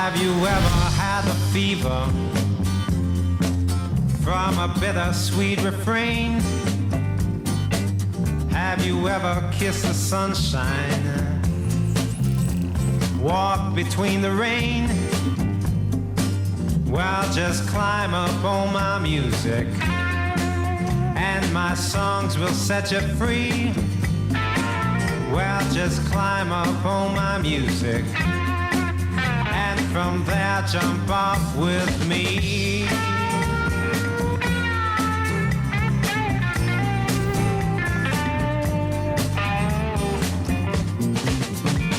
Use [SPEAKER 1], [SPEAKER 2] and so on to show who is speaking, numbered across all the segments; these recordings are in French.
[SPEAKER 1] Have you ever had the fever from a bittersweet refrain? Have you ever kissed the sunshine, walked between the rain? Well, just climb up on my music and my songs will set you free. Well, just climb up on my music and from there jump off with me.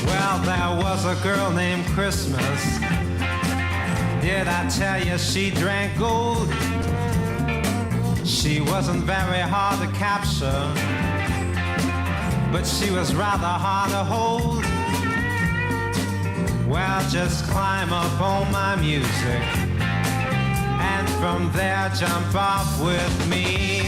[SPEAKER 1] Well, there was a girl named Christmas. Did I tell you she drank gold? She wasn't very hard to capture, but she was rather hard to hold. Well, just climb up on my music and from there jump off with me.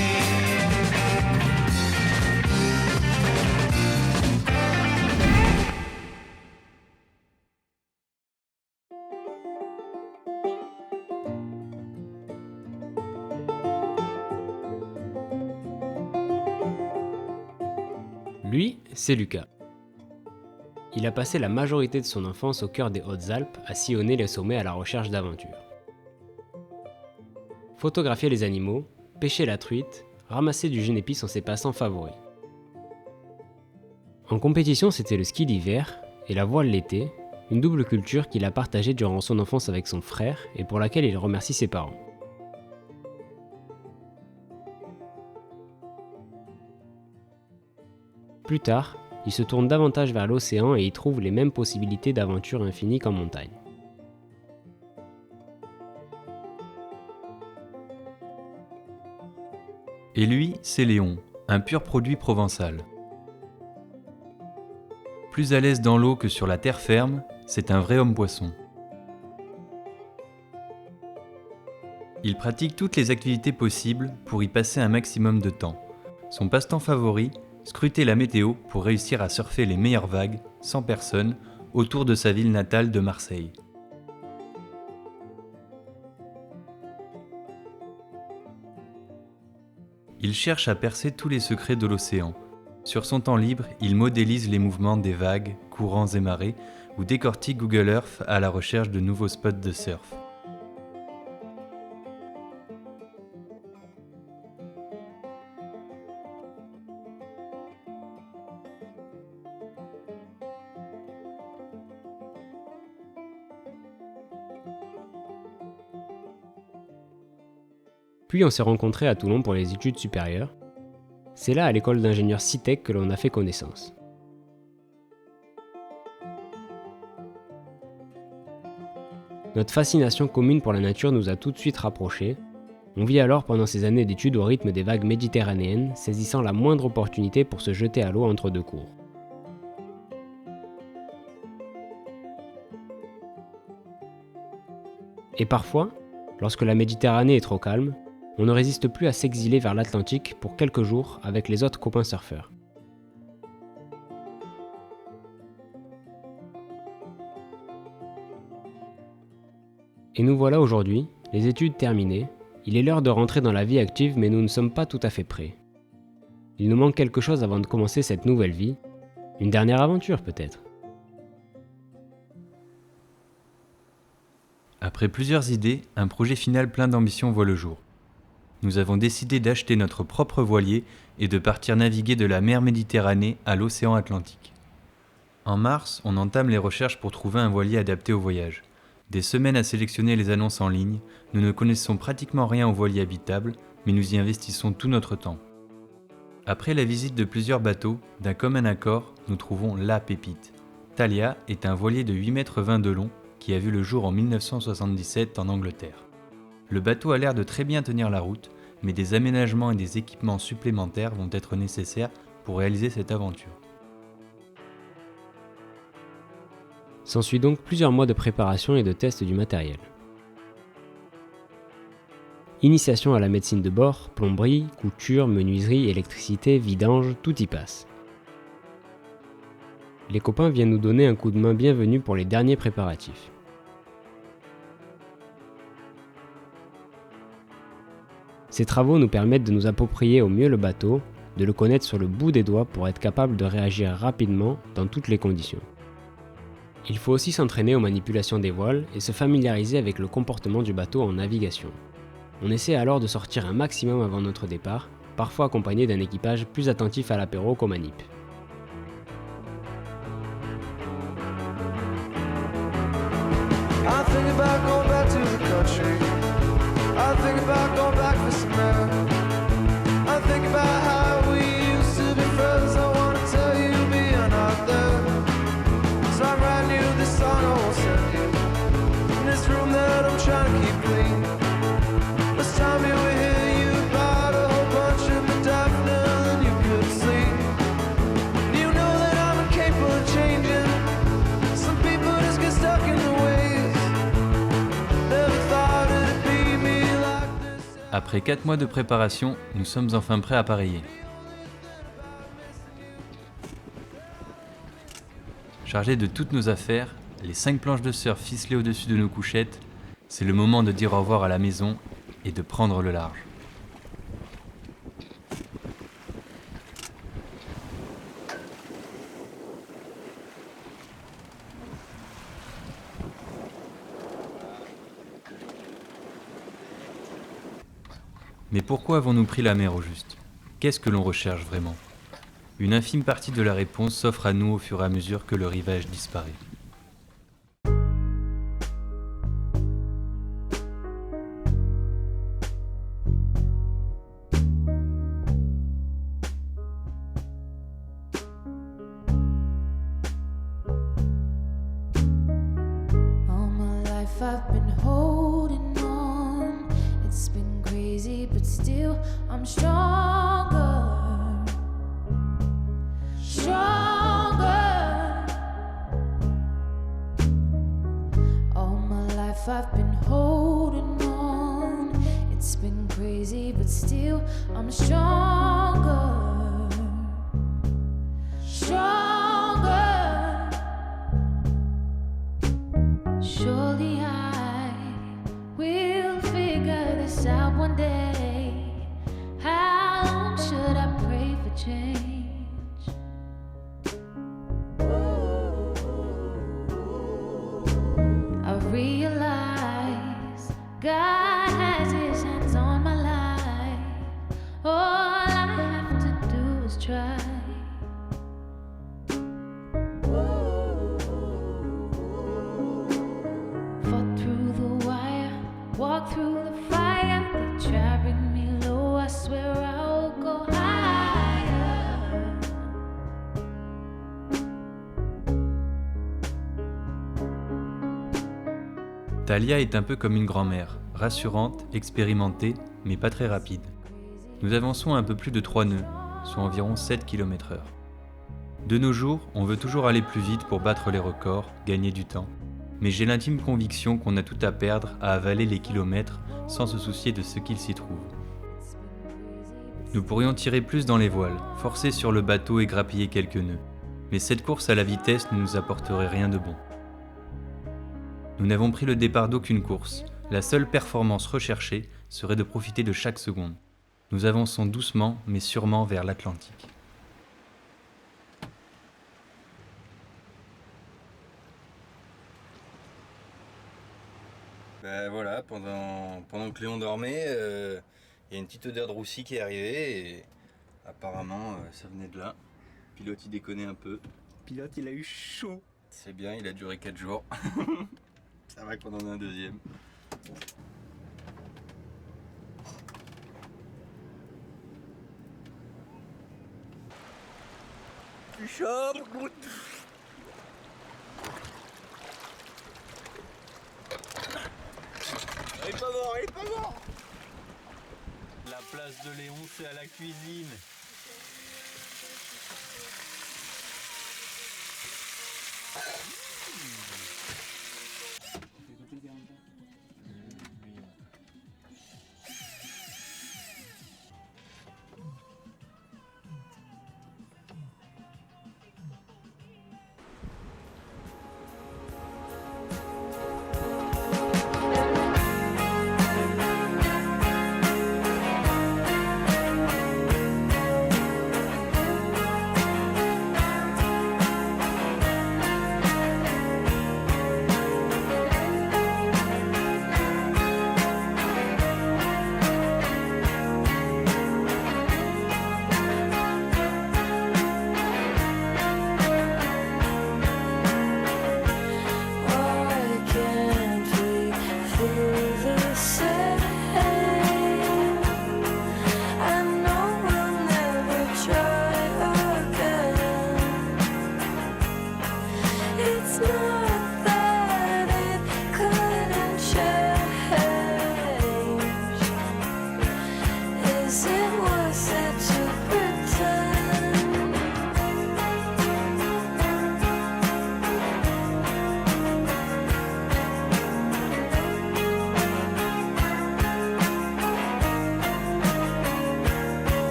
[SPEAKER 2] Lui, c'est Lucas. Il a passé la majorité de son enfance au cœur des Hautes-Alpes à sillonner les sommets à la recherche d'aventures. Photographier les animaux, pêcher la truite, ramasser du génépi sont ses passe-temps favoris. En compétition, c'était le ski d'hiver et la voile l'été, une double culture qu'il a partagée durant son enfance avec son frère et pour laquelle il remercie ses parents. Plus tard, il se tourne davantage vers l'océan et y trouve les mêmes possibilités d'aventure infinies qu'en montagne.
[SPEAKER 3] Et lui, c'est Léon, un pur produit provençal. Plus à l'aise dans l'eau que sur la terre ferme, c'est un vrai homme-poisson. Il pratique toutes les activités possibles pour y passer un maximum de temps. Son passe-temps favori, scruter la météo pour réussir à surfer les meilleures vagues, sans personne, autour de sa ville natale de Marseille. Il cherche à percer tous les secrets de l'océan. Sur son temps libre, il modélise les mouvements des vagues, courants et marées, ou décortique Google Earth à la recherche de nouveaux spots de surf.
[SPEAKER 2] Puis on s'est rencontrés à Toulon pour les études supérieures. C'est là, à l'école d'ingénieurs CITEC, que l'on a fait connaissance. Notre fascination commune pour la nature nous a tout de suite rapprochés. On vit alors pendant ces années d'études au rythme des vagues méditerranéennes, saisissant la moindre opportunité pour se jeter à l'eau entre deux cours. Et parfois, lorsque la Méditerranée est trop calme, on ne résiste plus à s'exiler vers l'Atlantique pour quelques jours avec les autres copains surfeurs. Et nous voilà aujourd'hui, les études terminées, il est l'heure de rentrer dans la vie active mais nous ne sommes pas tout à fait prêts. Il nous manque quelque chose avant de commencer cette nouvelle vie, une dernière aventure peut-être.
[SPEAKER 3] Après plusieurs idées, un projet final plein d'ambition voit le jour. Nous avons décidé d'acheter notre propre voilier et de partir naviguer de la mer Méditerranée à l'océan Atlantique. En mars, on entame les recherches pour trouver un voilier adapté au voyage. Des semaines à sélectionner les annonces en ligne, nous ne connaissons pratiquement rien au voilier habitable, mais nous y investissons tout notre temps. Après la visite de plusieurs bateaux, d'un commun accord, nous trouvons la pépite. Thalia est un voilier de 8,20 m de long qui a vu le jour en 1977 en Angleterre. Le bateau a l'air de très bien tenir la route, mais des aménagements et des équipements supplémentaires vont être nécessaires pour réaliser cette aventure.
[SPEAKER 2] S'ensuit donc plusieurs mois de préparation et de test du matériel. Initiation à la médecine de bord, plomberie, couture, menuiserie, électricité, vidange, tout y passe. Les copains viennent nous donner un coup de main bienvenu pour les derniers préparatifs. Ces travaux nous permettent de nous approprier au mieux le bateau, de le connaître sur le bout des doigts pour être capable de réagir rapidement dans toutes les conditions. Il faut aussi s'entraîner aux manipulations des voiles et se familiariser avec le comportement du bateau en navigation. On essaie alors de sortir un maximum avant notre départ, parfois accompagné d'un équipage plus attentif à l'apéro qu'aux manips.
[SPEAKER 4] I think about going back to the country. I think about going back for some air. I think about how we used to be friends. I wanna tell you being out there. So I'm writing you this song I won't send you. In this room that I'm trying to keep clean. Last time you were here, you bought a whole bunch of modafinil and you couldn't sleep. You know that I'm incapable of changing. Some people just get stuck in the ways. Never thought it'd be me like this.
[SPEAKER 3] Après 4 mois de préparation, nous sommes enfin prêts à parier. Chargés de toutes nos affaires, les 5 planches de surf ficelées au-dessus de nos couchettes, c'est le moment de dire au revoir à la maison et de prendre le large. Mais pourquoi avons-nous pris la mer au juste ? Qu'est-ce que l'on recherche vraiment ? Une infime partie de la réponse s'offre à nous au fur et à mesure que le rivage disparaît.
[SPEAKER 5] All my life I've been holding on. It's been crazy, but still I'm stronger. Stronger. All my life I've been holding on. It's been crazy, but still I'm stronger. Stronger. Surely I will figure this out one day. How long should I pray for change? I realize God has His hands on my life. All I have to do is try. Fought through the wire, walked through the fire. They try bring me low, I swear I'll go higher.
[SPEAKER 3] Talia est un peu comme une grand-mère, rassurante, expérimentée, mais pas très rapide. Nous avançons à un peu plus de 3 nœuds, soit environ 7 km/h. De nos jours, on veut toujours aller plus vite pour battre les records, gagner du temps. Mais j'ai l'intime conviction qu'on a tout à perdre à avaler les kilomètres sans se soucier de ce qu'il s'y trouve. Nous pourrions tirer plus dans les voiles, forcer sur le bateau et grappiller quelques nœuds. Mais cette course à la vitesse ne nous apporterait rien de bon. Nous n'avons pris le départ d'aucune course. La seule performance recherchée serait de profiter de chaque seconde. Nous avançons doucement mais sûrement vers l'Atlantique.
[SPEAKER 6] Ben voilà, pendant que Léon dormait, il y a une petite odeur de roussi qui est arrivée et apparemment ça venait de là. Le pilote il déconnait un peu. Le pilote il a eu chaud. C'est bien, il a duré 4 jours. Ça va qu'on en a un deuxième. Du chaud. Il est pas mort, il est pas mort.
[SPEAKER 3] La place de Léon, c'est à la cuisine.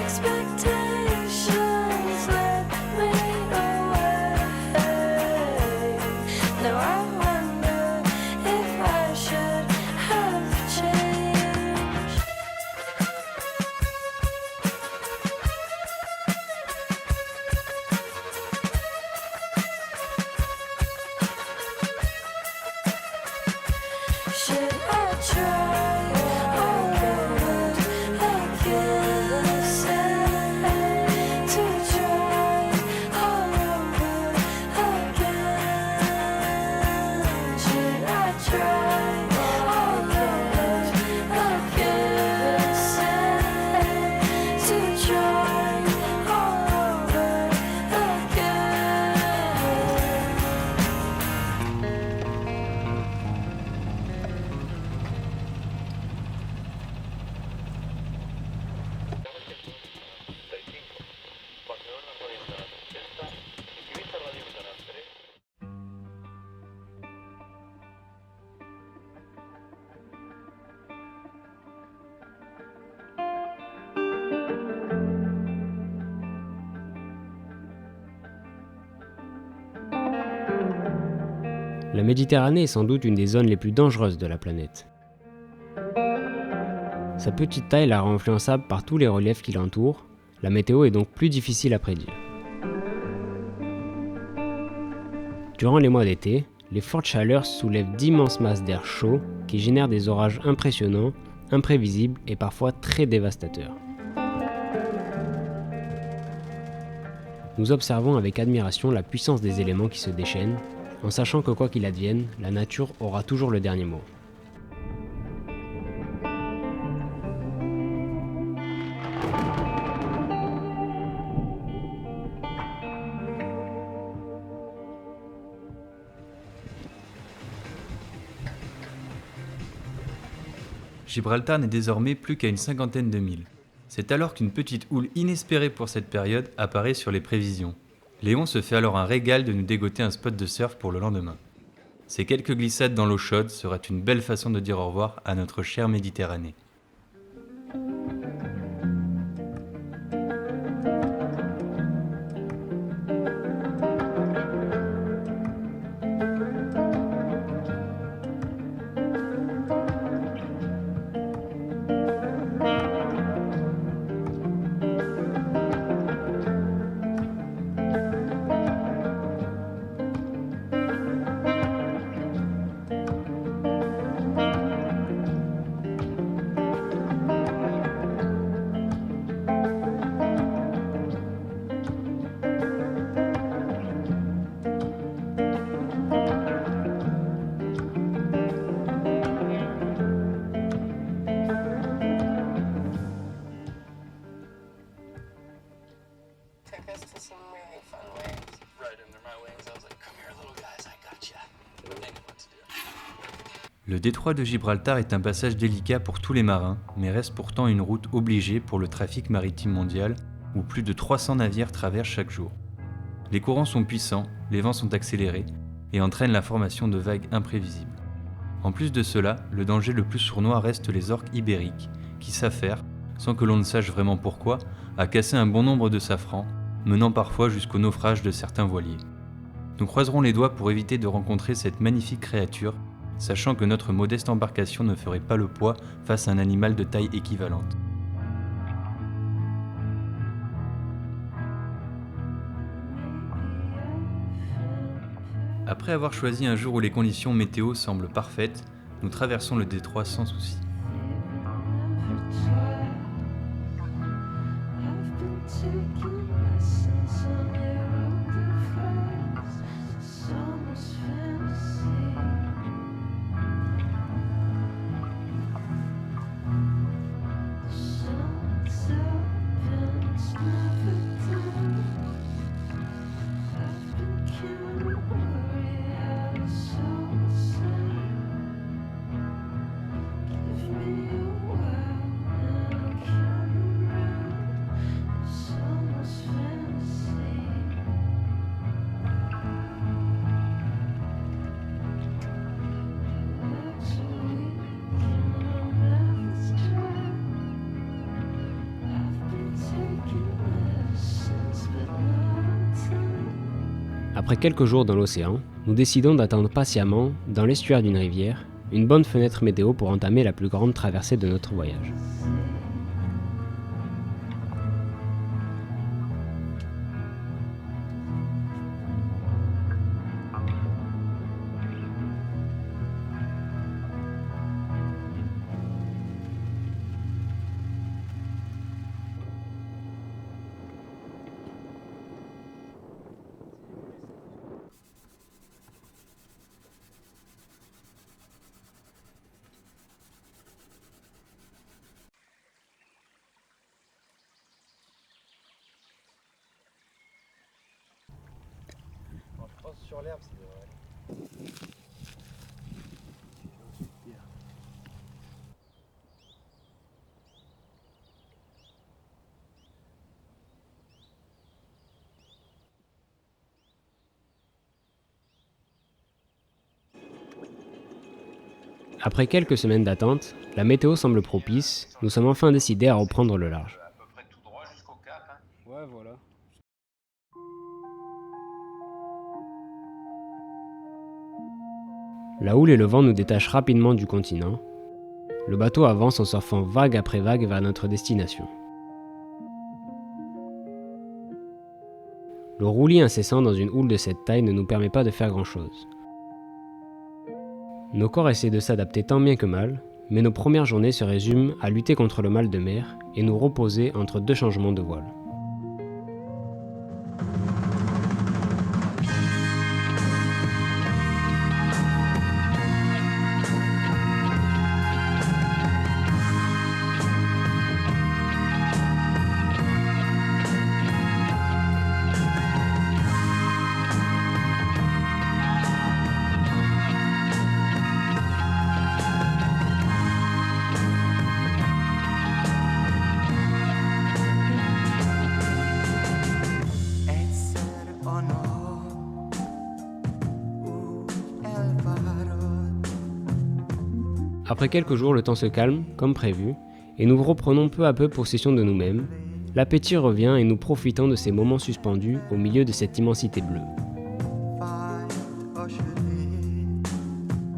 [SPEAKER 7] Expectations led me away. Now I wonder if I should have changed. Should I try all over again? To try all over again. Should I try all over again? To try all over
[SPEAKER 2] La Méditerranée est sans doute une des zones les plus dangereuses de la planète. Sa petite taille la rend influençable par tous les reliefs qui l'entourent, la météo est donc plus difficile à prédire. Durant les mois d'été, les fortes chaleurs soulèvent d'immenses masses d'air chaud qui génèrent des orages impressionnants, imprévisibles et parfois très dévastateurs. Nous observons avec admiration la puissance des éléments qui se déchaînent, en sachant que quoi qu'il advienne, la nature aura toujours le dernier mot.
[SPEAKER 3] Gibraltar n'est désormais plus qu'à une cinquantaine de milles. C'est alors qu'une petite houle inespérée pour cette période apparaît sur les prévisions. Léon se fait alors un régal de nous dégoter un spot de surf pour le lendemain. Ces quelques glissades dans l'eau chaude seraient une belle façon de dire au revoir à notre chère Méditerranée. Le détroit de Gibraltar est un passage délicat pour tous les marins, mais reste pourtant une route obligée pour le trafic maritime mondial, où plus de 300 navires traversent chaque jour. Les courants sont puissants, les vents sont accélérés, et entraînent la formation de vagues imprévisibles. En plus de cela, le danger le plus sournois reste les orques ibériques, qui s'affairent, sans que l'on ne sache vraiment pourquoi, à casser un bon nombre de safrans, menant parfois jusqu'au naufrage de certains voiliers. Nous croiserons les doigts pour éviter de rencontrer cette magnifique créature, sachant que notre modeste embarcation ne ferait pas le poids face à un animal de taille équivalente. Après avoir choisi un jour où les conditions météo semblent parfaites, nous traversons le détroit sans souci.
[SPEAKER 7] Almost
[SPEAKER 2] Après quelques jours dans l'océan, nous décidons d'attendre patiemment, dans l'estuaire d'une rivière, une bonne fenêtre météo pour entamer la plus grande traversée de notre voyage.
[SPEAKER 6] Sur l'herbe, c'est vrai.
[SPEAKER 2] Après quelques semaines d'attente, la météo semble propice, nous sommes enfin décidés à reprendre le large.
[SPEAKER 6] À peu près tout droit jusqu'au cap. Hein.
[SPEAKER 2] Ouais, voilà. La houle et le vent nous détachent rapidement du continent. Le bateau avance en surfant vague après vague vers notre destination. Le roulis incessant dans une houle de cette taille ne nous permet pas de faire grand-chose. Nos corps essaient de s'adapter tant bien que mal, mais nos premières journées se résument à lutter contre le mal de mer et nous reposer entre 2 changements de voile.
[SPEAKER 4] Egyszer a nap úgy elvárad.
[SPEAKER 2] Après quelques jours, le temps se calme, comme prévu, et nous reprenons peu à peu possession de nous-mêmes. L'appétit revient et nous profitons de ces moments suspendus au milieu de cette immensité bleue.
[SPEAKER 4] Fáj a sötét,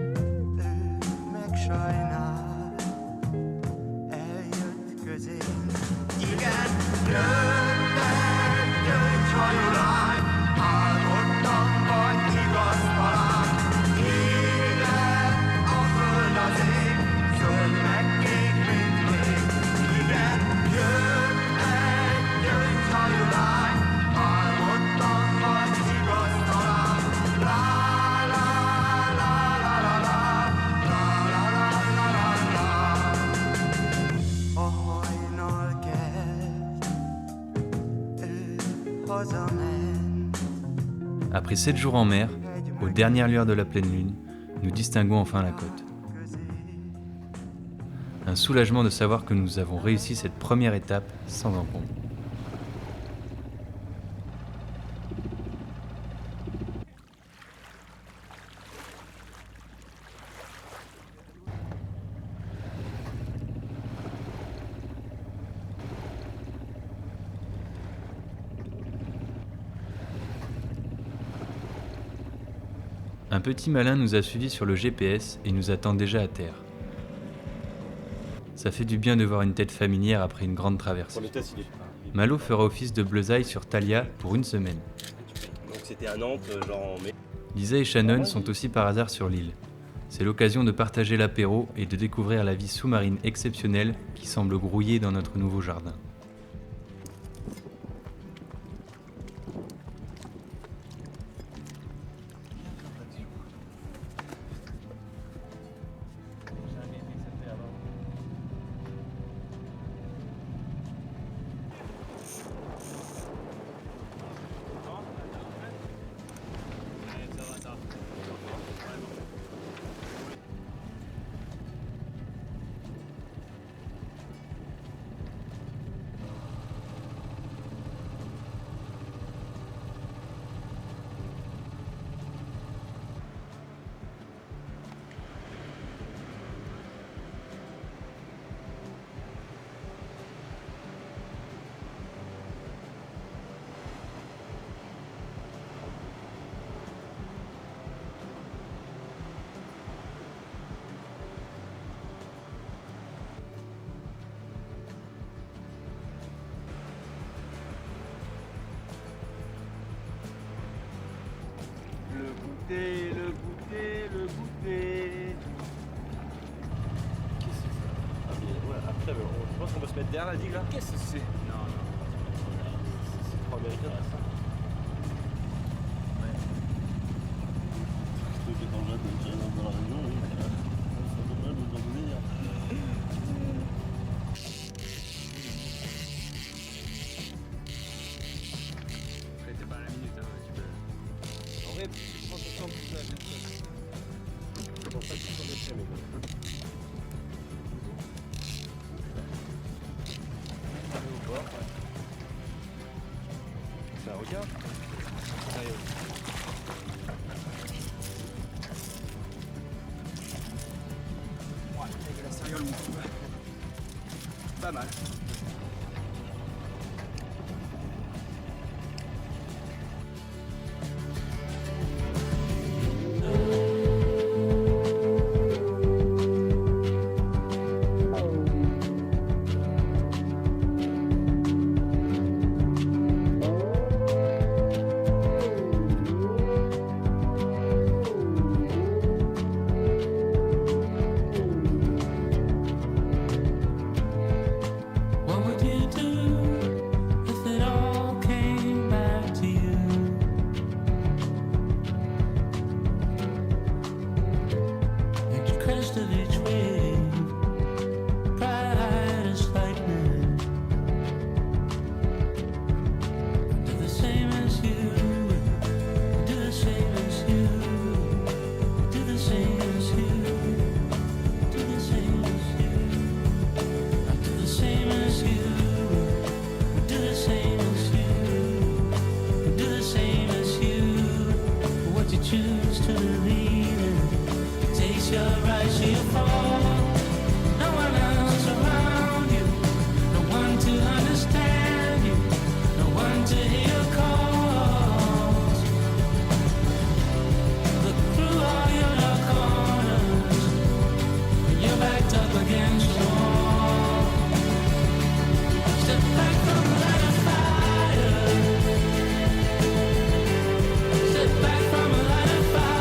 [SPEAKER 4] ő meg sajnál. Eljött közénk. Igen, jött egy gyöngyhajú lány, álmodtam vagy igaz talán. Élet a föld az ég, zöld meg kék, mint még. Igen, jött egy gyöngyhajú lány, álmodtam vagy igaz talán. La la la la la la, la la la la la la. A hajnal kezd, ő hazament.
[SPEAKER 3] Après 7 jours en mer, aux dernières lueurs de la pleine lune, nous distinguons enfin la côte. Un soulagement de savoir que nous avons réussi cette première étape sans encombre. Un petit malin nous a suivis sur le GPS et nous attend déjà à terre. Ça fait du bien de voir une tête familière après une grande traversée. Malo fera office de bleusaille sur Thalia pour 1 semaine.
[SPEAKER 8] Donc c'était à Nantes, genre en mai.
[SPEAKER 3] Lisa et Shannon sont aussi par hasard sur l'île. C'est l'occasion de partager l'apéro et de découvrir la vie sous-marine exceptionnelle qui semble grouiller dans notre nouveau jardin.
[SPEAKER 8] pense qu'on peut se mettre derrière la digue là. Qu'est-ce que c'est? Non, c'est trop américain tout ça.
[SPEAKER 9] Ceux qui sont jeunes dans la région, oui, ça devrait nous en venir.
[SPEAKER 2] T'es pas à la minute, hein, tu peux.
[SPEAKER 8] En vrai, je pense que c'est un peu plus la même chose. C'est pour ça que je suis sur les crèmes. Au bord. Ça regarde. Sérieux. Ouais, avec la sériole, mon coup. Pas mal.
[SPEAKER 7] What would you do if it all came back to you? At the crest of each wave, bright as lightning, do the same as you, do the same as you, do the same as you, do the same as you. I do the same as you. Do the same as you. Do the same as you. What you choose to believe in takes your rise, you fall. No one else around you. No one to understand you. No one to hear your calls. Look through all your dark corners when you're backed up against the wall. Step back from the line of fire. Step back from the line of fire.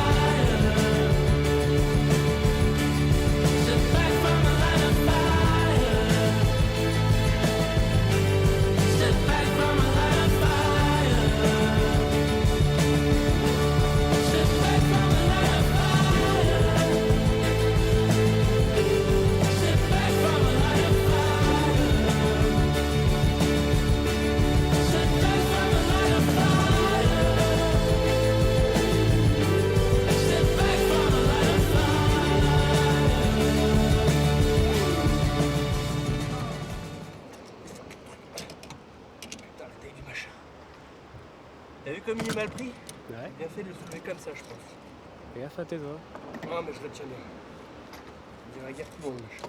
[SPEAKER 7] Step back from the line of fire. Step back from the line of fire. Step back from the line of fire. Step back from the line of fire. Step back from the line of fire. Step back from the line of fire.
[SPEAKER 8] Putain, la taille du machin. T'as vu comme il est mal pris?
[SPEAKER 2] Ouais,
[SPEAKER 8] Bien fait de le soulever comme ça, je pense.
[SPEAKER 2] fais gaffe à tes doigts.
[SPEAKER 8] Non, mais je le tiens bien. On dirait gaffe tout le monde, le machin.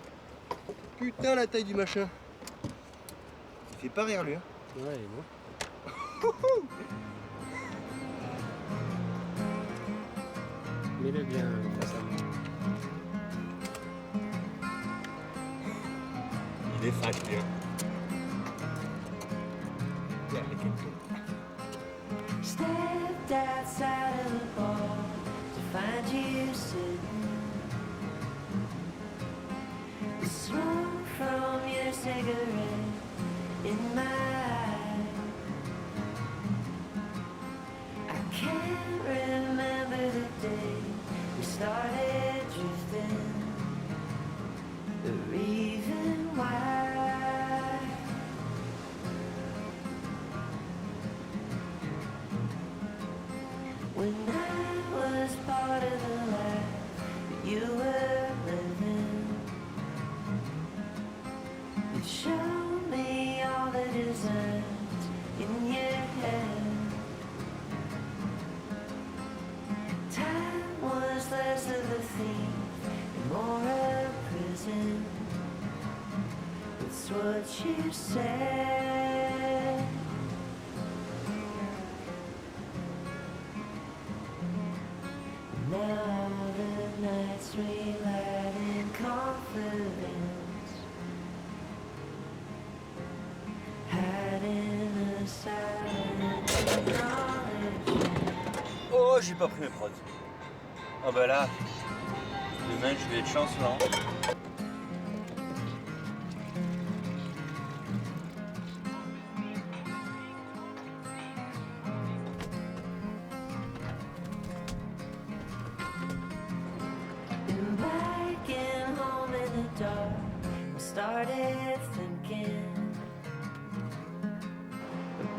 [SPEAKER 8] Putain, la taille du machin. Il fait pas rire, lui. Hein.
[SPEAKER 2] Ouais, il est bon. Mets-le bien face à moi.
[SPEAKER 8] Il est fat, lui. Hein. Yeah, mais quel con.
[SPEAKER 7] Stepped outside of the bar to find you sitting. The smoke from your cigarette in my eye. I can't remember the day we started drifting, or even why. When I was part of the life that you were living, you showed me all the designs in your head. Time was less of a thief and more a prison. It's what you said. Now the nights we lied in confidence, hiding a silent acknowledgement.
[SPEAKER 6] Oh, j'ai pas pris mes prods. Oh bah là, demain je vais être chancelant.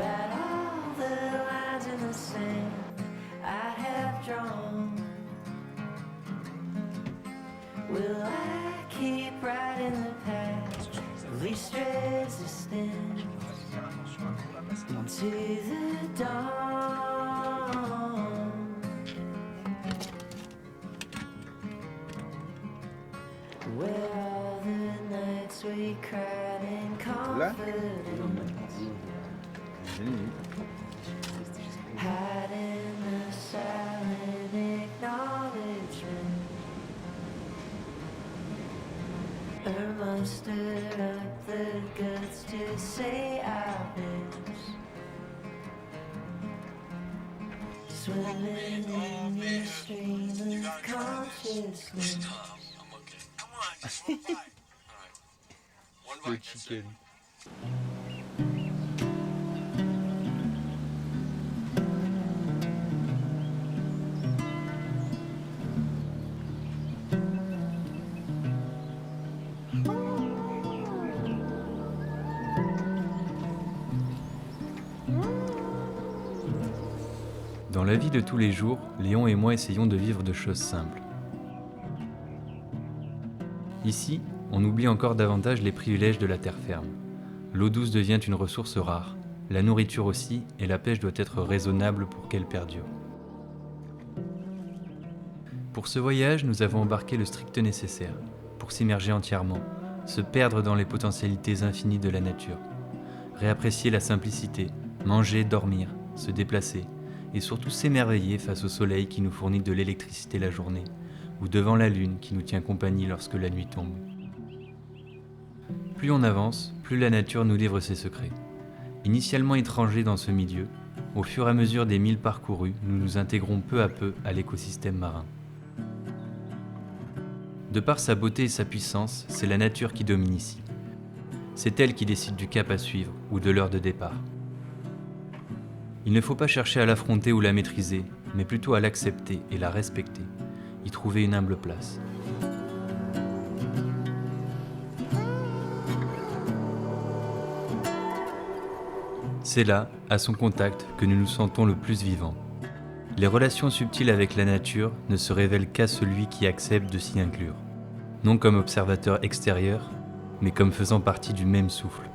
[SPEAKER 7] about all the lines in the sand I have drawn. Will I keep riding the path of least resistance into the dawn? Where all the nights we cried in confidence, hiding the silent acknowledgement, or mustered up the guts to say our best, swimming in the stream of consciousness.
[SPEAKER 3] Le chicken. Dans la vie de tous les jours, Léon et moi essayons de vivre de choses simples. Ici, on oublie encore davantage les privilèges de la terre ferme. L'eau douce devient une ressource rare, la nourriture aussi, et la pêche doit être raisonnable pour qu'elle perdure. Pour ce voyage, nous avons embarqué le strict nécessaire, pour s'immerger entièrement, se perdre dans les potentialités infinies de la nature, réapprécier la simplicité, manger, dormir, se déplacer, et surtout s'émerveiller face au soleil qui nous fournit de l'électricité la journée, ou devant la lune qui nous tient compagnie lorsque la nuit tombe. Plus on avance, plus la nature nous livre ses secrets. Initialement étrangers dans ce milieu, au fur et à mesure des milles parcourus, nous nous intégrons peu à peu à l'écosystème marin. De par sa beauté et sa puissance, c'est la nature qui domine ici. C'est elle qui décide du cap à suivre ou de l'heure de départ. Il ne faut pas chercher à l'affronter ou la maîtriser, mais plutôt à l'accepter et la respecter, y trouver une humble place. C'est là, à son contact, que nous nous sentons le plus vivants. Les relations subtiles avec la nature ne se révèlent qu'à celui qui accepte de s'y inclure, non comme observateur extérieur, mais comme faisant partie du même souffle.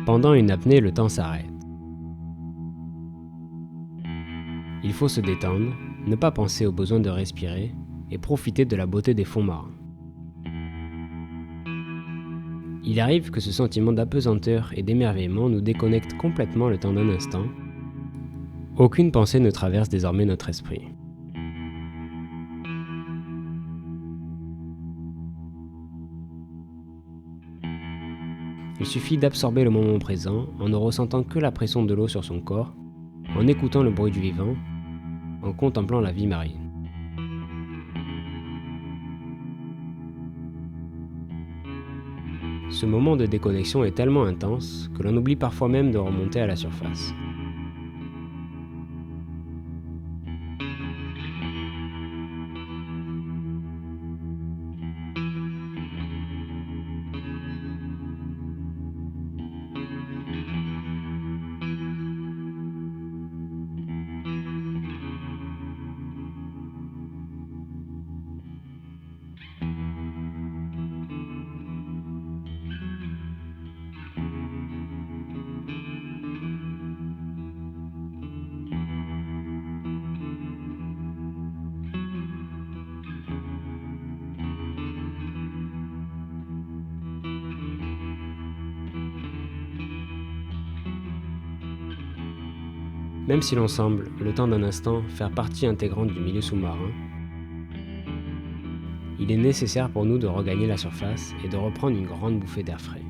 [SPEAKER 2] Pendant une apnée, le temps s'arrête. Il faut se détendre, ne pas penser au besoin de respirer et profiter de la beauté des fonds marins. Il arrive que ce sentiment d'apesanteur et d'émerveillement nous déconnecte complètement le temps d'un instant. Aucune pensée ne traverse désormais notre esprit. Il suffit d'absorber le moment présent en ne ressentant que la pression de l'eau sur son corps, en écoutant le bruit du vivant, en contemplant la vie marine. Ce moment de déconnexion est tellement intense que l'on oublie parfois même de remonter à la surface. Même si l'on semble, le temps d'un instant, faire partie intégrante du milieu sous-marin, il est nécessaire pour nous de regagner la surface et de reprendre une grande bouffée d'air frais.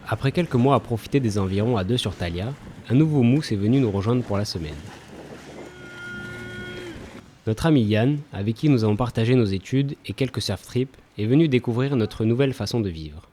[SPEAKER 2] Après quelques mois à profiter des environs à 2 sur Thalia, un nouveau mousse est venu nous rejoindre pour la semaine. Notre ami Yann, avec qui nous avons partagé nos études et quelques surf trips, est venu découvrir notre nouvelle façon de vivre.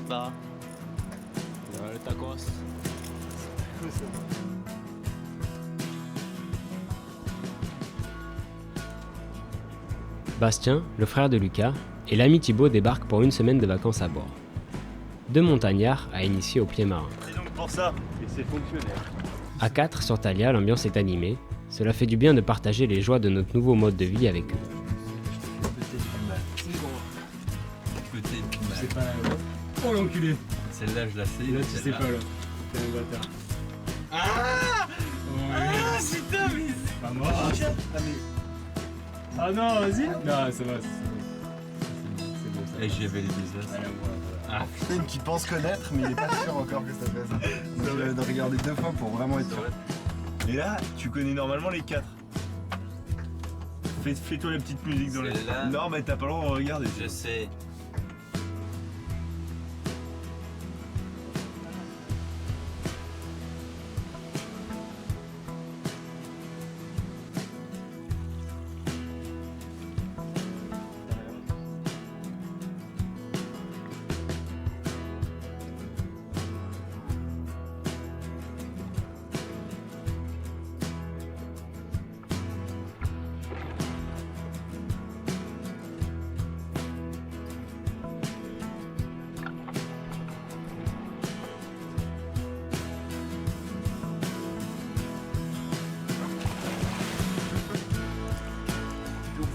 [SPEAKER 9] Bah. Le tacos.
[SPEAKER 2] Bastien, le frère de Lucas, et l'ami Thibaut débarquent pour une semaine de vacances à bord. Deux montagnards à initier au pied marin.
[SPEAKER 9] C'est donc pour ça. Et c'est fonctionnaire.
[SPEAKER 2] À 4 sur Thalia, l'ambiance est animée. Cela fait du bien de partager les joies de notre nouveau mode de vie avec eux.
[SPEAKER 3] Peut-être du mal. Peut-être du mal.
[SPEAKER 9] C'est pas la... Oh l'enculé.
[SPEAKER 3] Celle-là, je la sais.
[SPEAKER 9] Là, tu sais pas là. T'es un bâtard. Ah putain, mais c'est pas mort. Ah non, vas-y. Non, ça va. C'est bon ça.
[SPEAKER 3] Et j'ai validé ça.
[SPEAKER 8] Ah putain, qui pense connaître, mais il est pas sûr encore que ça fait ça. Donc il de regarder 2 fois pour vraiment être sûr.
[SPEAKER 9] Et là, tu connais normalement les 4. Fais-toi la petite musique dans les...
[SPEAKER 3] Celle-là.
[SPEAKER 9] Non, mais t'as pas le droit de regarder.
[SPEAKER 3] Je sais.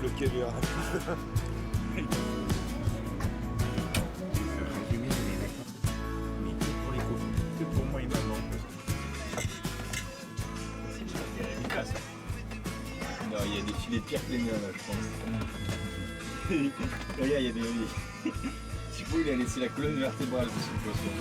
[SPEAKER 8] Le caviar.
[SPEAKER 9] Que pour moi, il m'a manqué. Non, il y a des filets pires que les miens là, je pense. Regarde, il y a des. Thibaut, il a laissé la colonne vertébrale de ce poisson.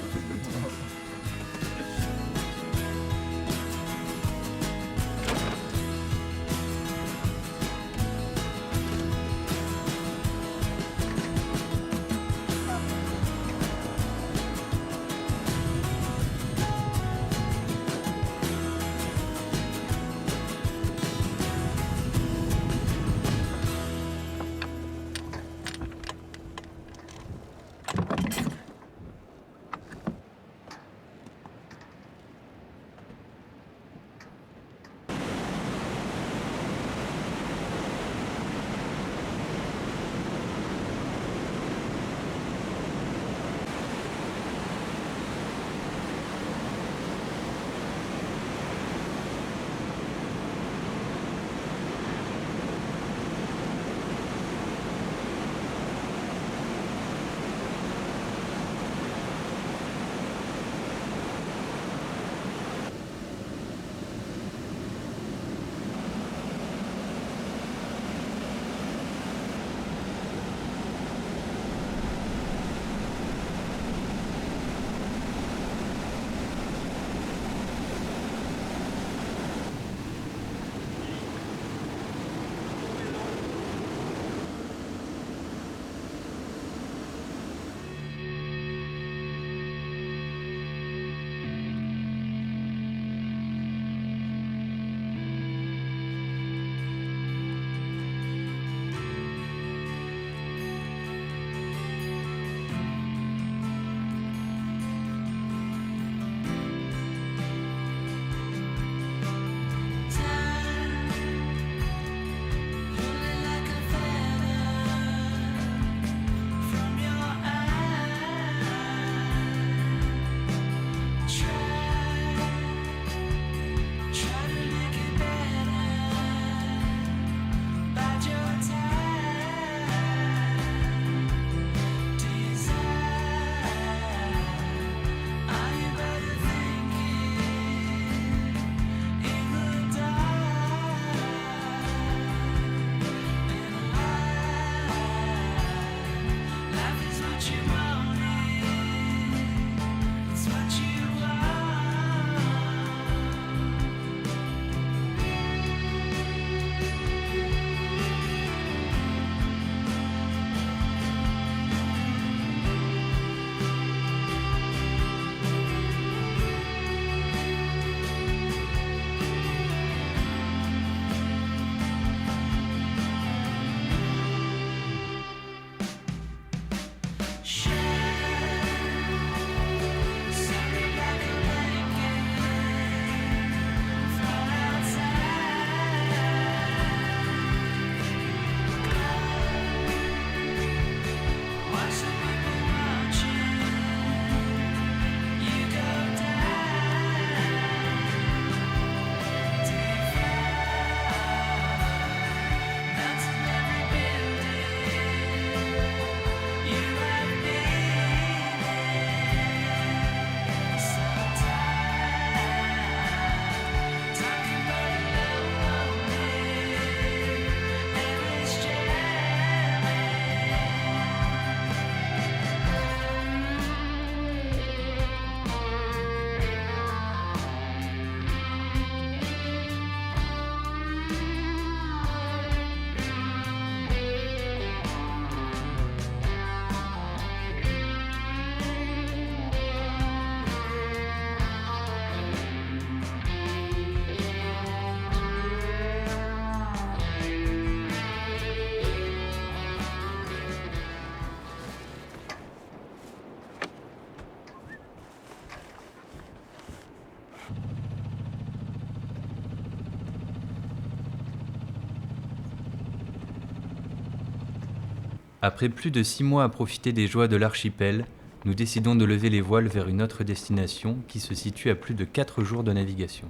[SPEAKER 3] Après plus de 6 mois à profiter des joies de l'archipel, nous décidons de lever les voiles vers une autre destination qui se situe à plus de 4 jours de navigation.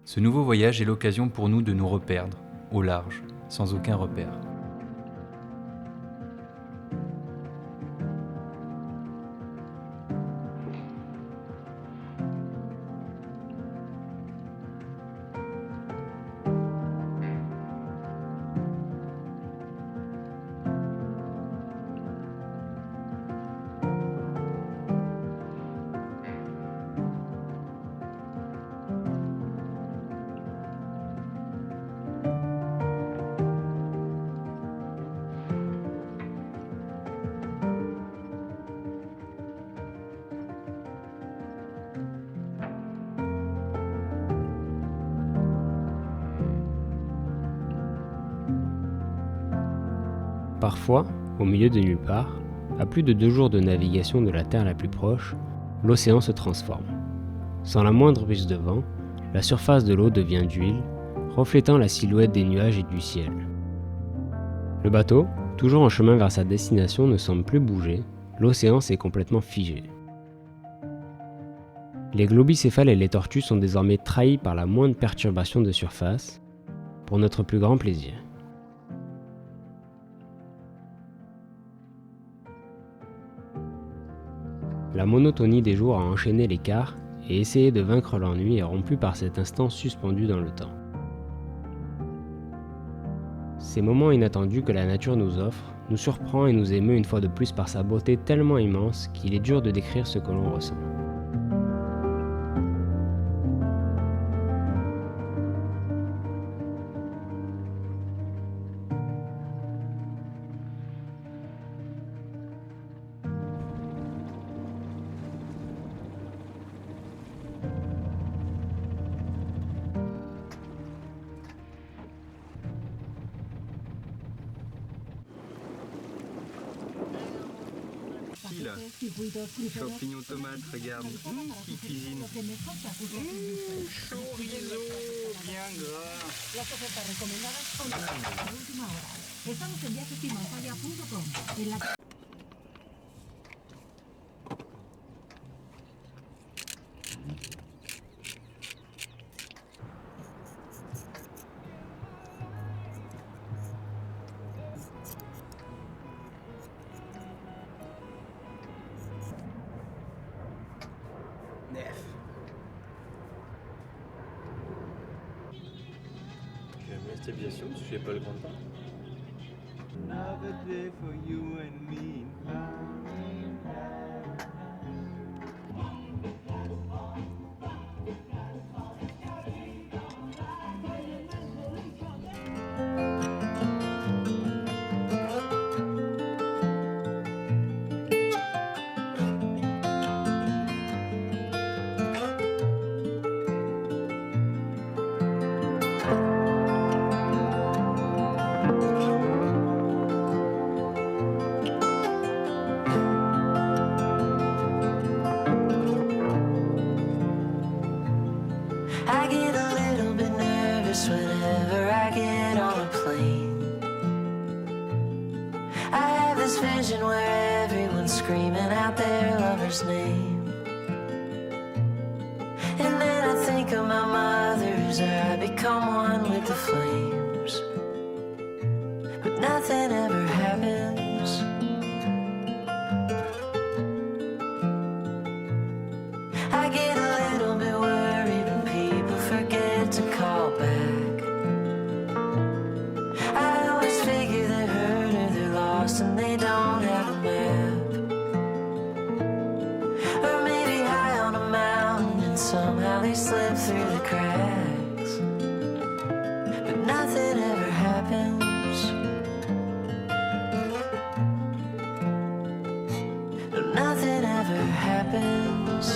[SPEAKER 3] Ce nouveau voyage est l'occasion pour nous de nous reperdre, au large, sans aucun repère.
[SPEAKER 2] Parfois, au milieu de nulle part, à plus de 2 jours de navigation de la Terre la plus proche, l'océan se transforme. Sans la moindre brise de vent, la surface de l'eau devient d'huile, reflétant la silhouette des nuages et du ciel. Le bateau, toujours en chemin vers sa destination, ne semble plus bouger, l'océan s'est complètement figé. Les globicéphales et les tortues sont désormais trahis par la moindre perturbation de surface, pour notre plus grand plaisir. La monotonie des jours a enchaîné l'écart et essayé de vaincre l'ennui est rompu par cet instant suspendu dans le temps. Ces moments inattendus que la nature nous offre nous surprend et nous émeut une fois de plus par sa beauté tellement immense qu'il est dur de décrire ce que l'on ressent.
[SPEAKER 6] Là. Champignons tomates, regarde. Qui cuisine. Chorizo, bien gras.
[SPEAKER 9] C'était bien sûr, parce que j'ai pas le grand temps.
[SPEAKER 6] Another day for you and me in paradise.
[SPEAKER 10] I get a little bit nervous whenever I get on a plane. I have this vision where everyone's screaming out their lover's name. And then I think of my mother's, or I become one with the flames. But nothing ever happens. I get a little bit worried when people forget to call back. I always figure they're hurt or they're lost and they don't have a map. Or maybe high on a mountain and somehow they slip through the cracks. But nothing ever happens. No, nothing ever happens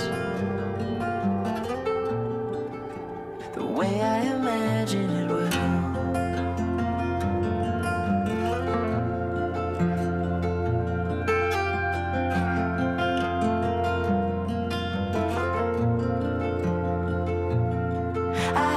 [SPEAKER 10] the way I imagine it will. I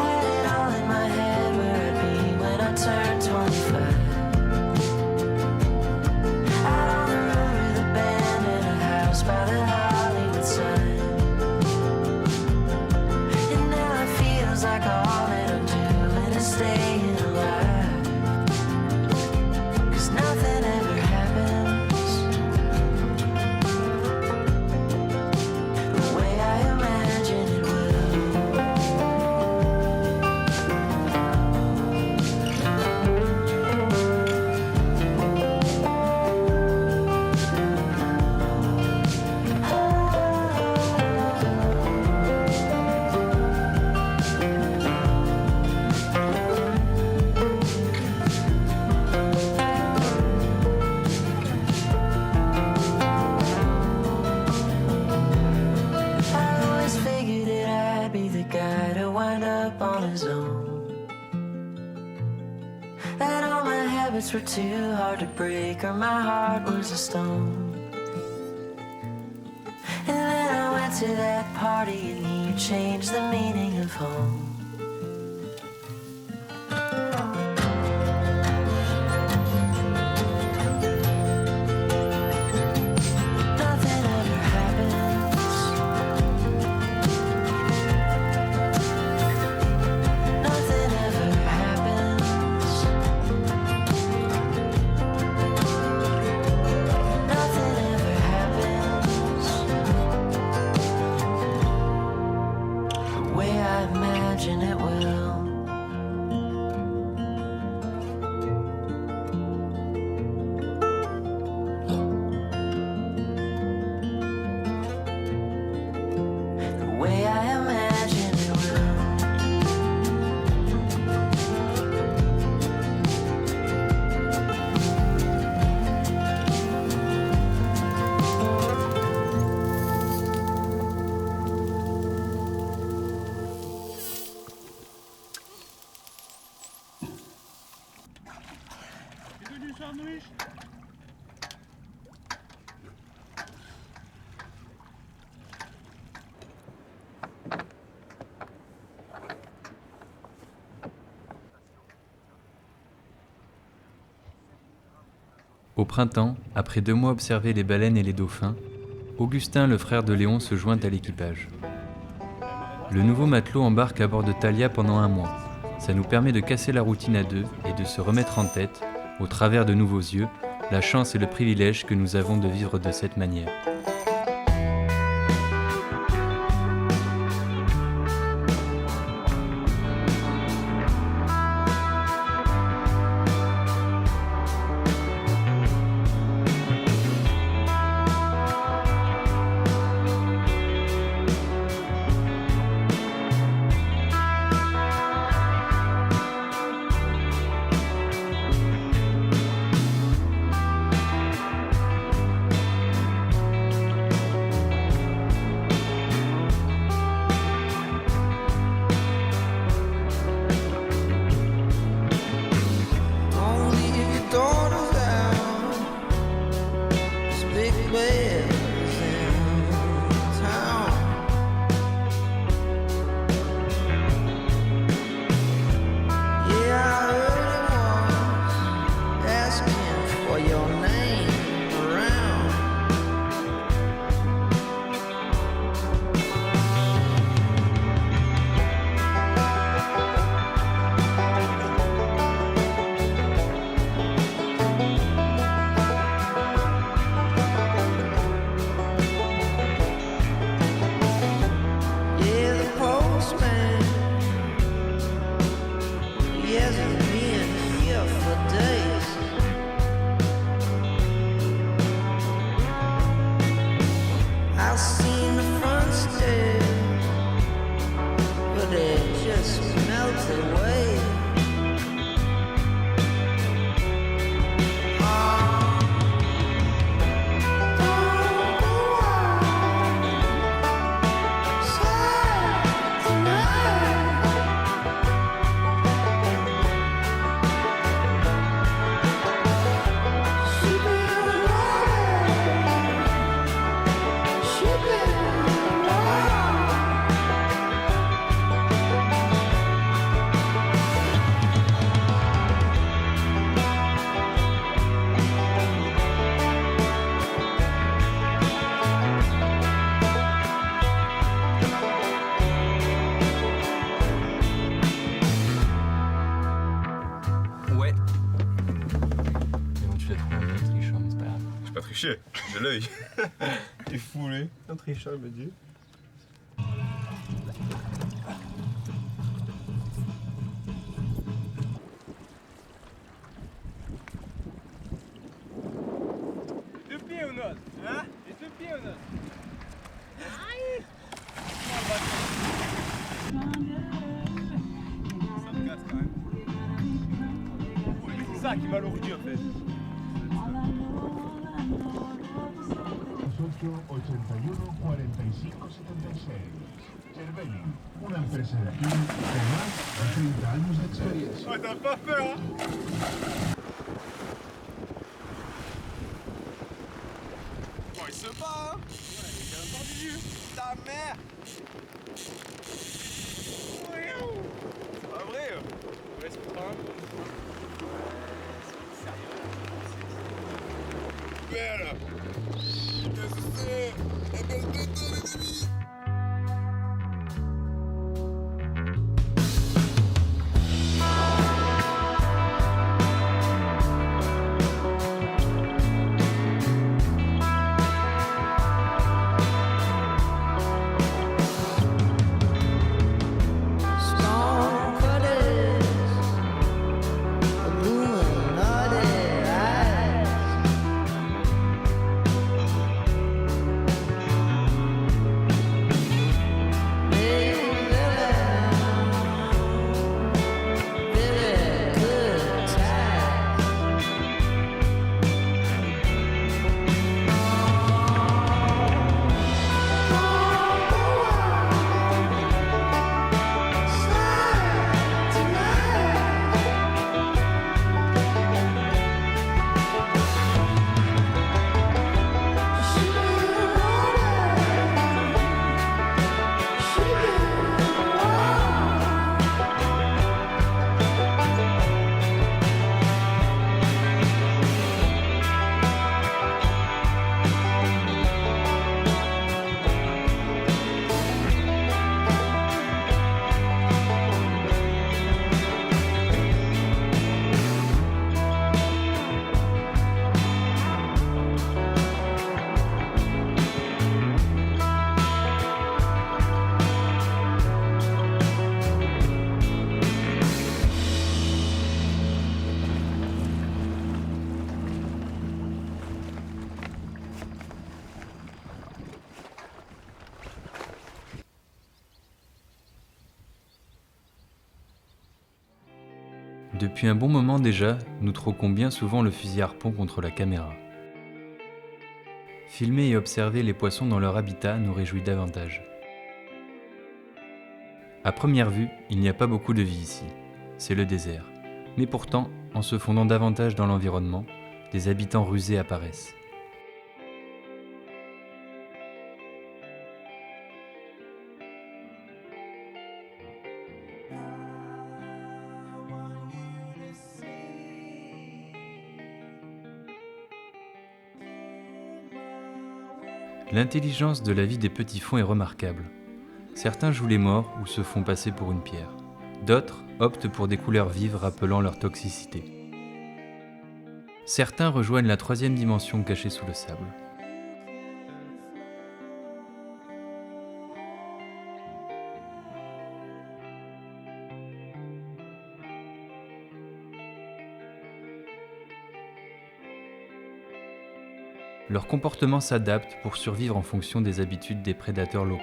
[SPEAKER 10] zone. That all my habits were too hard to break, or my heart was a stone. And then I went to that party and you changed the meaning of home. Nothing ever happens. Nothing ever happens. Nothing ever happens the way I imagine it will. The way I imagine it will.
[SPEAKER 3] Au printemps, après 2 mois observer les baleines et les dauphins, Augustin, le frère de Léon, se joint à l'équipage. Le nouveau matelot embarque à bord de Thalia pendant 1 mois. Ça nous permet de casser la routine à 2 et de se remettre en tête, au travers de nouveaux yeux, la chance et le privilège que nous avons de vivre de cette manière.
[SPEAKER 4] Only if your daughter's out. This big bed is in town. Yeah, I heard it was asking for your name around. Yeah, the postman, he hasn't been here for days. I've seen the front stairs, but it just melted away.
[SPEAKER 3] Ouais. Mais bon, tu l'as trouvé un peu trichant, mais c'est pas grave.
[SPEAKER 9] J'ai pas triché, j'ai l'œil. T'es fou, lui. Un tricheur, me dit.
[SPEAKER 8] Deux pieds ou non? Hein? Et deux pieds ou non? Ça me casse quand même. C'est ça qui m'a lourdi en fait.
[SPEAKER 11] registro 814576. Cervelli, una empresa de aquí con más de 30 años de experiencia.
[SPEAKER 9] T'as pas peur, hein? Bon, il se bat, hein? Ouais, il est entendu. Ta mère! C'est pas vrai, laisse me prendre. Belle! Qu'est-ce que c'est? Eh ben, le béton, les amis!
[SPEAKER 10] Stone cutters, Illuminati eyes. Big villain, very good time.
[SPEAKER 3] Depuis un bon moment déjà, nous troquons bien souvent le fusil harpon contre la caméra. Filmer et observer les poissons dans leur habitat nous réjouit davantage. À première vue, il n'y a pas beaucoup de vie ici, c'est le désert. Mais pourtant, en se fondant davantage dans l'environnement, des habitants rusés apparaissent. L'intelligence de la vie des petits fonds est remarquable. Certains jouent les morts ou se font passer pour une pierre. D'autres optent pour des couleurs vives rappelant leur toxicité. Certains rejoignent la troisième dimension cachée sous le sable. Leur comportement s'adapte pour survivre en fonction des habitudes des prédateurs locaux.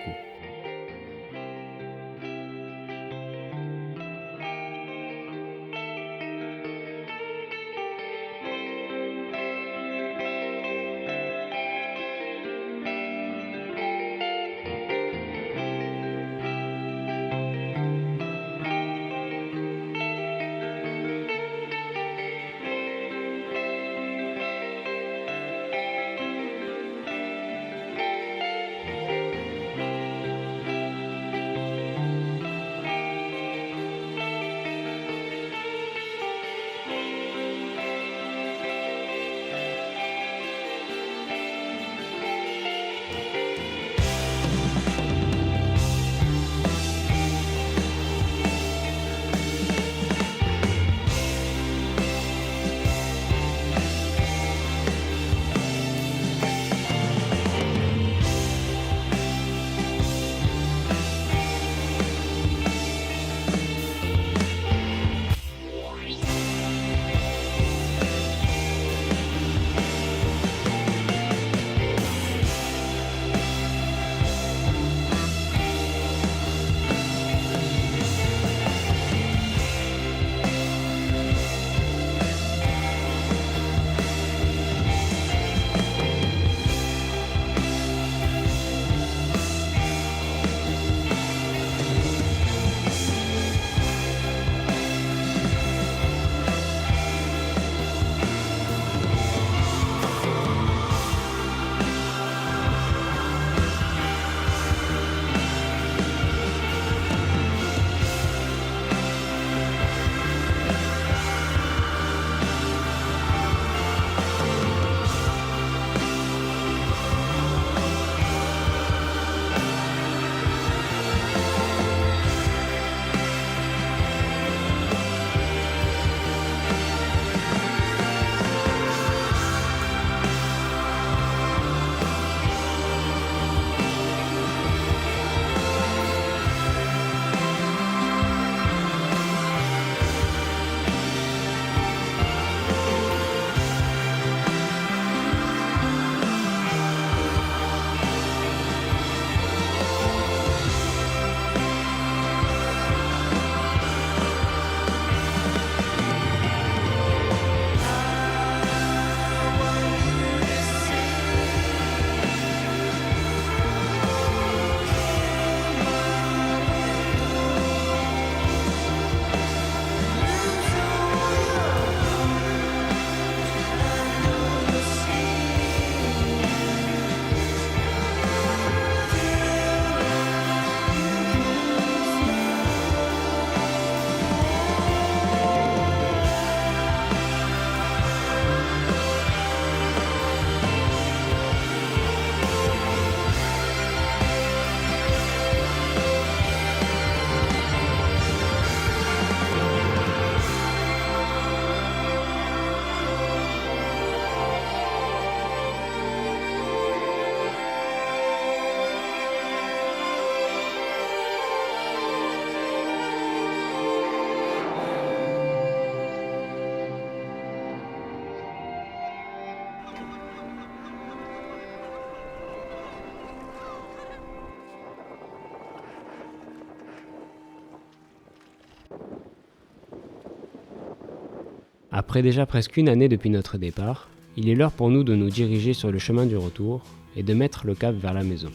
[SPEAKER 2] Après déjà presque une année depuis notre départ, il est l'heure pour nous de nous diriger sur le chemin du retour et de mettre le cap vers la maison.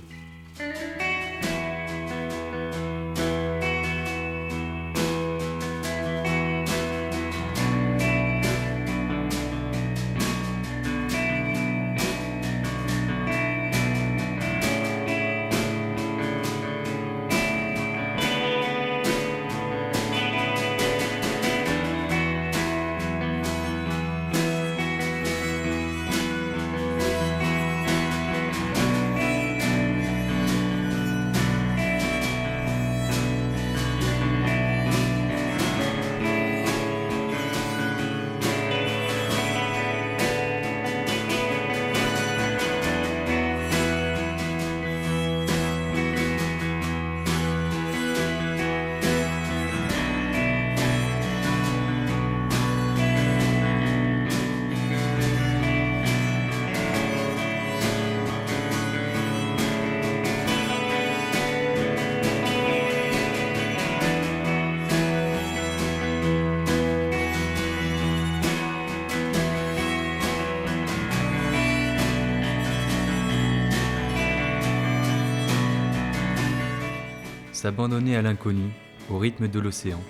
[SPEAKER 3] S'abandonner à l'inconnu, au rythme de l'océan.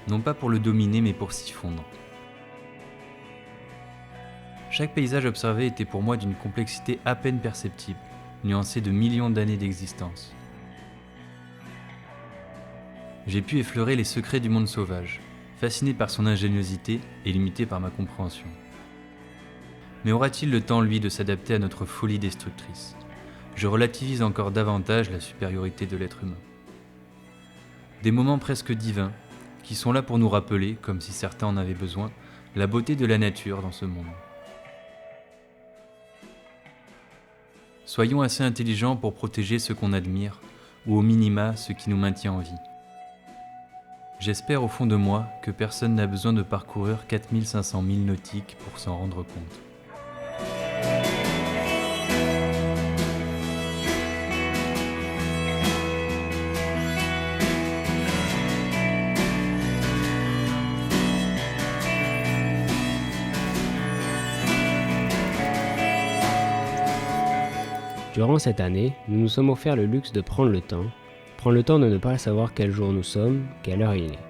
[SPEAKER 3] Non pas pour le dominer, mais pour s'y fondre. Chaque paysage observé était pour moi d'une complexité à peine perceptible, nuancée de millions d'années d'existence. J'ai pu effleurer les secrets du monde sauvage, fasciné par son ingéniosité et limité par ma compréhension. Mais aura-t-il le temps, lui, de s'adapter à notre folie destructrice ? Je relativise encore davantage la supériorité de l'être humain. Des moments presque divins, qui sont là pour nous rappeler, comme si certains en avaient besoin, la beauté de la nature dans ce monde. Soyons assez intelligents pour protéger ce qu'on admire, ou au minima ce qui nous maintient en vie. J'espère au fond de moi que personne n'a besoin de parcourir 4500 milles nautiques pour s'en rendre compte.
[SPEAKER 2] Durant cette année, nous nous sommes offert le luxe de prendre le temps de ne pas savoir quel jour nous sommes, quelle heure il est.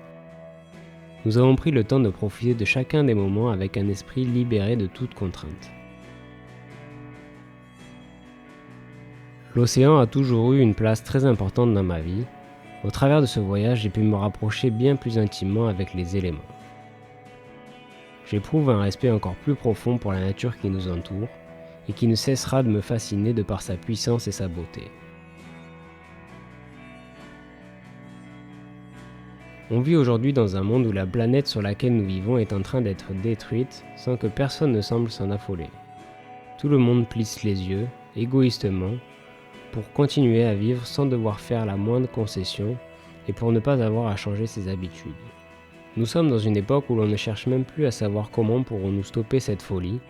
[SPEAKER 2] Nous avons pris le temps de profiter de chacun des moments avec un esprit libéré de toute contrainte. L'océan a toujours eu une place très importante dans ma vie. Au travers de ce voyage, j'ai pu me rapprocher bien plus intimement avec les éléments. J'éprouve un respect encore plus profond pour la nature qui nous entoure, et qui ne cessera de me fasciner de par sa puissance et sa beauté. On vit aujourd'hui dans un monde où la planète sur laquelle nous vivons est en train d'être détruite sans que personne ne semble s'en affoler. Tout le monde plisse les yeux, égoïstement, pour continuer à vivre sans devoir faire la moindre concession et pour ne pas avoir à changer ses habitudes. Nous sommes dans une époque où l'on ne cherche même plus à savoir comment pourrons-nous stopper cette folie,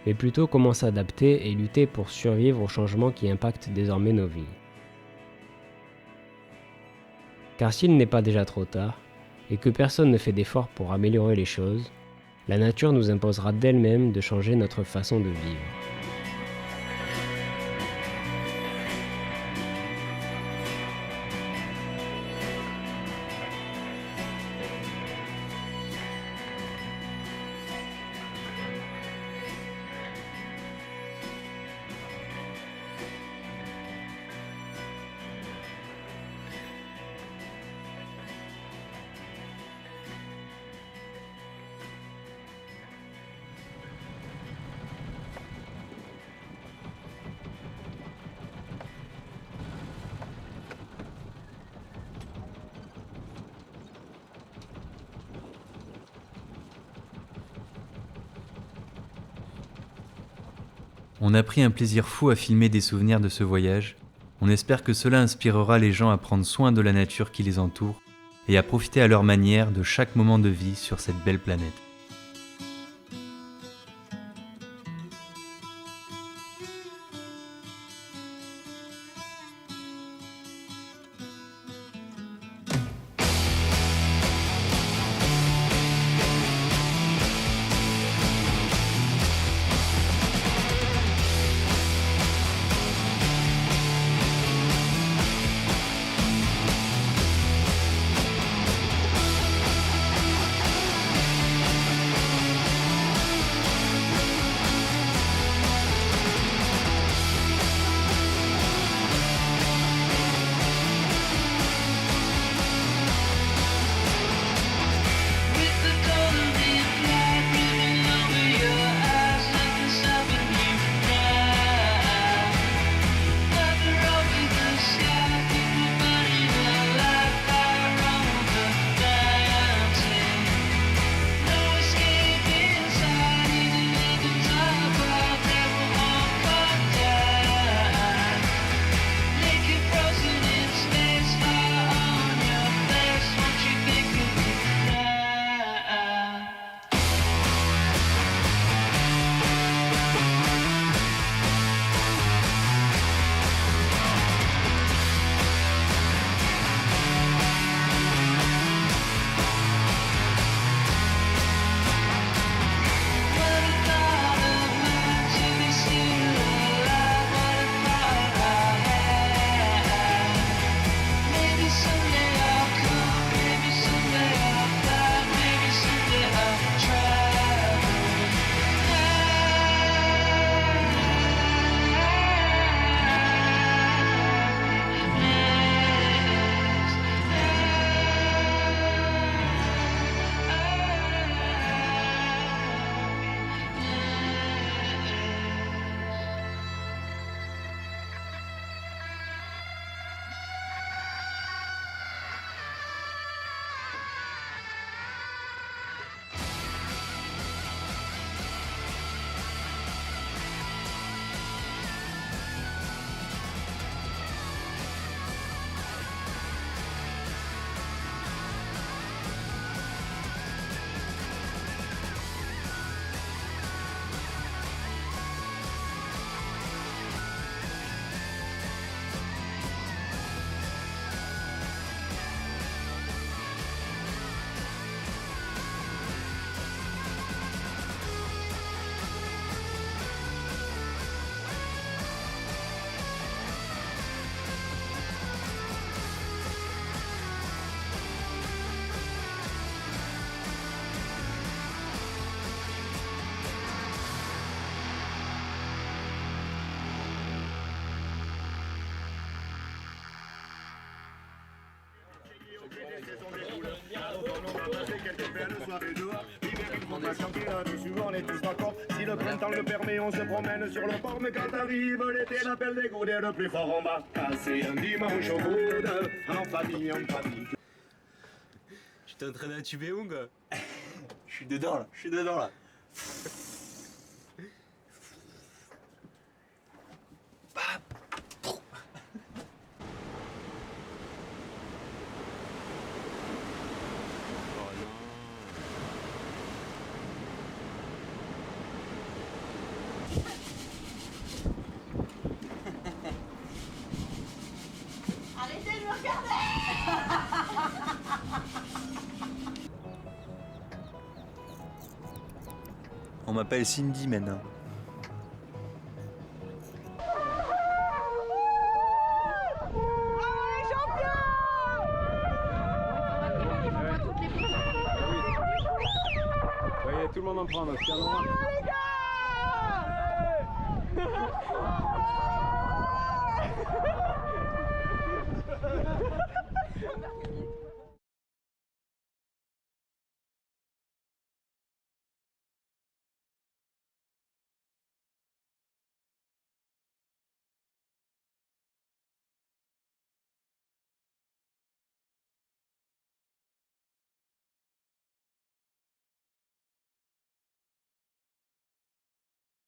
[SPEAKER 2] mais plutôt comment s'adapter et lutter pour survivre aux changements qui impactent désormais nos vies. Car s'il n'est pas déjà trop tard, et que personne ne fait d'efforts pour améliorer les choses, la nature nous imposera d'elle-même de changer notre façon de vivre.
[SPEAKER 3] On a pris un plaisir fou à filmer des souvenirs de ce voyage. On espère que cela inspirera les gens à prendre soin de la nature qui les entoure et à profiter à leur manière de chaque moment de vie sur cette belle planète.
[SPEAKER 11] sont des couleurs. On va passer quelques belles soirées dehors. L'hiver, il faut patienter là, tout souvent on est tous d'accord. Si le printemps le permet, on se promène sur le port. Mais quand arrive l'été, l'appel des goudets le plus fort, on va passer un dimanche au coude. En famille, en famille.
[SPEAKER 6] Tu t'es entraîné à tuber ou quoi? Je suis dedans là.
[SPEAKER 12] Arrêtez de me regarder.
[SPEAKER 6] On m'appelle Cindy maintenant.
[SPEAKER 9] Voyez, tout le monde en prend, donc c'est un endroit.
[SPEAKER 12] Les gars